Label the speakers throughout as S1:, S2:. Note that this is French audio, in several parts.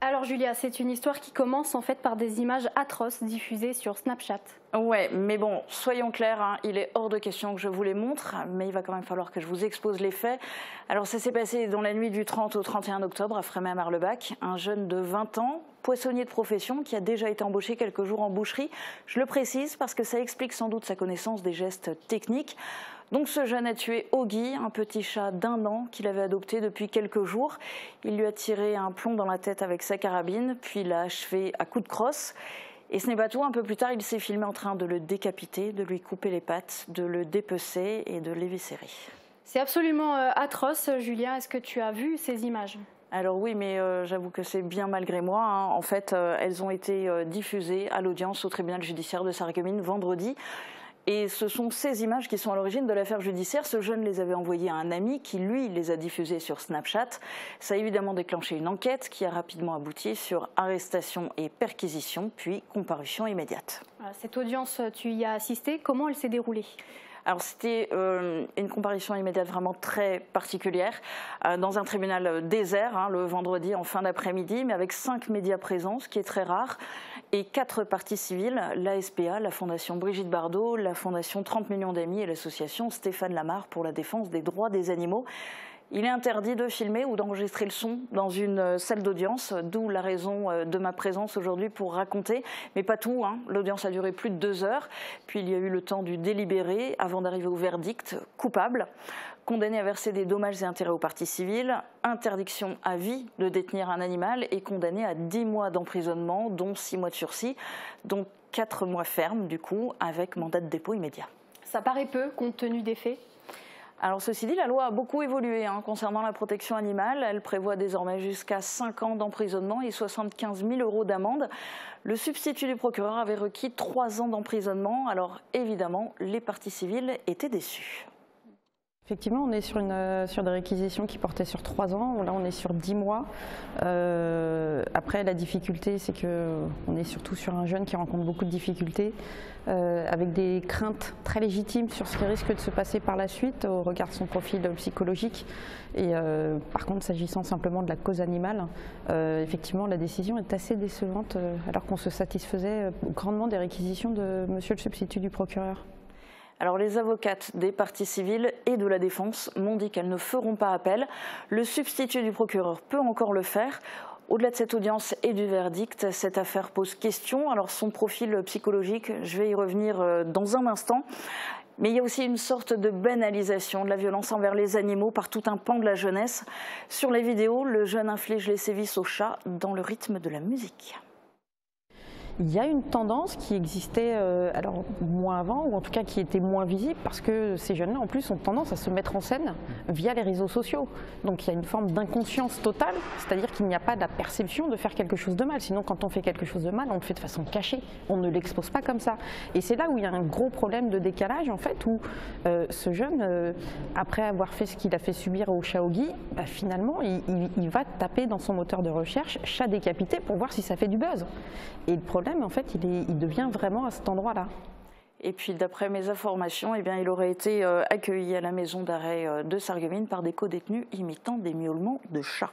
S1: Alors Julia, c'est une histoire qui commence en fait par des images atroces diffusées sur Snapchat.
S2: Ouais, mais bon, soyons clairs, hein, il est hors de question que je vous les montre, mais il va quand même falloir que je vous expose les faits. Alors ça s'est passé dans la nuit du 30 au 31 octobre à Frémay-Marlebach. Un jeune de 20 ans, poissonnier de profession, qui a déjà été embauché quelques jours en boucherie. Je le précise parce que ça explique sans doute sa connaissance des gestes techniques. Donc ce jeune a tué Oggy, un petit chat d'1 an qu'il avait adopté depuis quelques jours. Il lui a tiré un plomb dans la tête avec sa carabine, puis l'a achevé à coups de crosse. Et ce n'est pas tout, un peu plus tard, il s'est filmé en train de le décapiter, de lui couper les pattes, de le dépecer et de l'éviscérer.
S1: C'est absolument atroce, Julia. Est-ce que tu as vu ces images ?
S2: Alors oui, mais j'avoue que c'est bien malgré moi, hein. En fait, elles ont été diffusées à l'audience au tribunal judiciaire de Sarreguemines vendredi. Et ce sont ces images qui sont à l'origine de l'affaire judiciaire. Ce jeune les avait envoyées à un ami qui, lui, les a diffusées sur Snapchat. Ça a évidemment déclenché une enquête qui a rapidement abouti sur arrestation et perquisition, puis comparution immédiate.
S1: Cette audience, tu y as assisté. Comment elle s'est déroulée ?
S2: Alors c'était une comparution immédiate vraiment très particulière dans un tribunal désert, hein, le vendredi en fin d'après-midi, mais avec 5 médias présents, ce qui est très rare, et 4 parties civiles, la SPA, la Fondation Brigitte Bardot, la Fondation 30 millions d'amis et l'association Stéphane Lamar pour la défense des droits des animaux. Il est interdit de filmer ou d'enregistrer le son dans une salle d'audience, d'où la raison de ma présence aujourd'hui pour raconter, mais pas tout, hein. L'audience a duré plus de 2 heures, puis il y a eu le temps du délibéré avant d'arriver au verdict. Coupable, condamné à verser des dommages et intérêts aux parties civiles, interdiction à vie de détenir un animal et condamné à 10 mois d'emprisonnement, dont 6 mois de sursis, dont 4 mois fermes du coup, avec mandat de dépôt immédiat.
S1: Ça paraît peu compte tenu des faits ?
S2: Alors ceci dit, la loi a beaucoup évolué concernant la protection animale. Elle prévoit désormais jusqu'à 5 ans d'emprisonnement et 75 000 € d'amende. Le substitut du procureur avait requis 3 ans d'emprisonnement. Alors évidemment, les parties civiles étaient déçues.
S3: Effectivement, on est sur des réquisitions qui portaient sur 3 ans. Là, on est sur 10 mois. Après, la difficulté, c'est qu'on est surtout sur un jeune qui rencontre beaucoup de difficultés, avec des craintes très légitimes sur ce qui risque de se passer par la suite au regard de son profil psychologique. Et par contre, s'agissant simplement de la cause animale, effectivement, la décision est assez décevante, alors qu'on se satisfaisait grandement des réquisitions de monsieur le substitut du procureur.
S2: Alors les avocates des parties civiles et de la défense m'ont dit qu'elles ne feront pas appel. Le substitut du procureur peut encore le faire. Au-delà de cette audience et du verdict, cette affaire pose question. Alors son profil psychologique, je vais y revenir dans un instant. Mais il y a aussi une sorte de banalisation de la violence envers les animaux par tout un pan de la jeunesse. Sur les vidéos, le jeune inflige les sévices aux chats dans le rythme de la musique.
S3: Il y a une tendance qui existait alors moins avant, ou en tout cas qui était moins visible, parce que ces jeunes-là en plus ont tendance à se mettre en scène via les réseaux sociaux. Donc il y a une forme d'inconscience totale, c'est-à-dire qu'il n'y a pas de la perception de faire quelque chose de mal. Sinon quand on fait quelque chose de mal, on le fait de façon cachée, on ne l'expose pas comme ça. Et c'est là où il y a un gros problème de décalage en fait, où ce jeune, après avoir fait ce qu'il a fait subir au chat Oggy, finalement il va taper dans son moteur de recherche chat décapité pour voir si ça fait du buzz. Et le problème, en fait, il devient vraiment à cet endroit-là.
S2: Et puis, d'après mes informations, il aurait été accueilli à la maison d'arrêt de Sarreguemines par des codétenus imitant des miaulements de chats.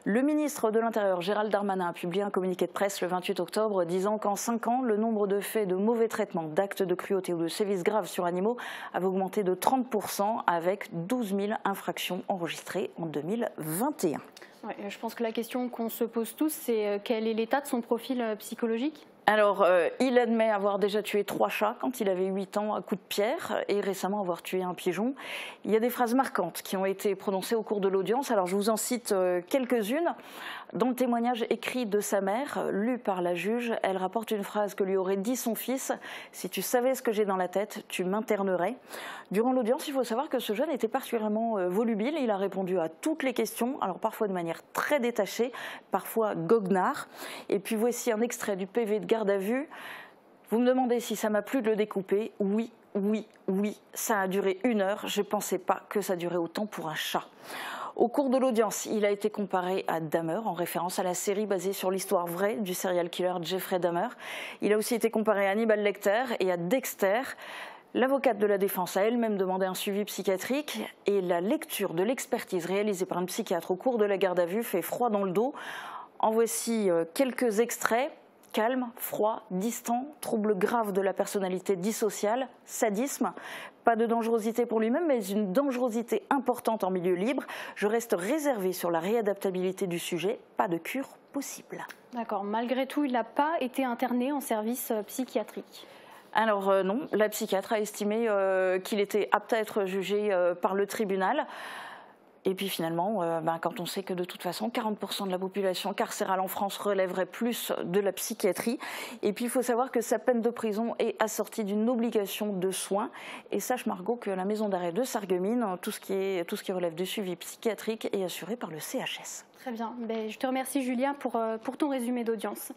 S2: Le ministre de l'Intérieur, Gérald Darmanin, a publié un communiqué de presse le 28 octobre disant qu'en 5 ans, le nombre de faits de mauvais traitements, d'actes de cruauté ou de sévices graves sur animaux avait augmenté de 30% avec 12 000 infractions enregistrées en 2021.
S1: Ouais, je pense que la question qu'on se pose tous, c'est quel est l'état de son profil psychologique ?
S2: Alors, il admet avoir déjà tué 3 chats quand il avait 8 ans à coups de pierre et récemment avoir tué un pigeon. Il y a des phrases marquantes qui ont été prononcées au cours de l'audience. Alors, je vous en cite quelques-unes. Dans le témoignage écrit de sa mère, lu par la juge, elle rapporte une phrase que lui aurait dit son fils : « Si tu savais ce que j'ai dans la tête, tu m'internerais ». Durant l'audience, il faut savoir que ce jeune était particulièrement volubile. Il a répondu à toutes les questions, alors parfois de manière très détachée, parfois goguenard. Et puis voici un extrait du PV de garde à vue. Vous me demandez si ça m'a plu de le découper. Oui, oui, oui, ça a duré 1 heure. Je ne pensais pas que ça durait autant pour un chat. Au cours de l'audience, il a été comparé à Dahmer, en référence à la série basée sur l'histoire vraie du serial killer Jeffrey Dahmer. Il a aussi été comparé à Hannibal Lecter et à Dexter. L'avocate de la défense a elle-même demandé un suivi psychiatrique et la lecture de l'expertise réalisée par un psychiatre au cours de la garde à vue fait froid dans le dos. En voici quelques extraits. Calme, froid, distant, trouble grave de la personnalité dissociale, sadisme. Pas de dangerosité pour lui-même, mais une dangerosité importante en milieu libre. Je reste réservée sur la réadaptabilité du sujet. Pas de cure possible.
S1: D'accord. Malgré tout, il n'a pas été interné en service psychiatrique.
S2: Alors non, la psychiatre a estimé qu'il était apte à être jugé par le tribunal. Et puis finalement, quand on sait que de toute façon, 40% de la population carcérale en France relèverait plus de la psychiatrie. Et puis il faut savoir que sa peine de prison est assortie d'une obligation de soins. Et sache Margot que la maison d'arrêt de Sarreguemines, tout ce qui relève du suivi psychiatrique est assuré par le CHS.
S1: Très bien. Je te remercie Julia pour ton résumé d'audience.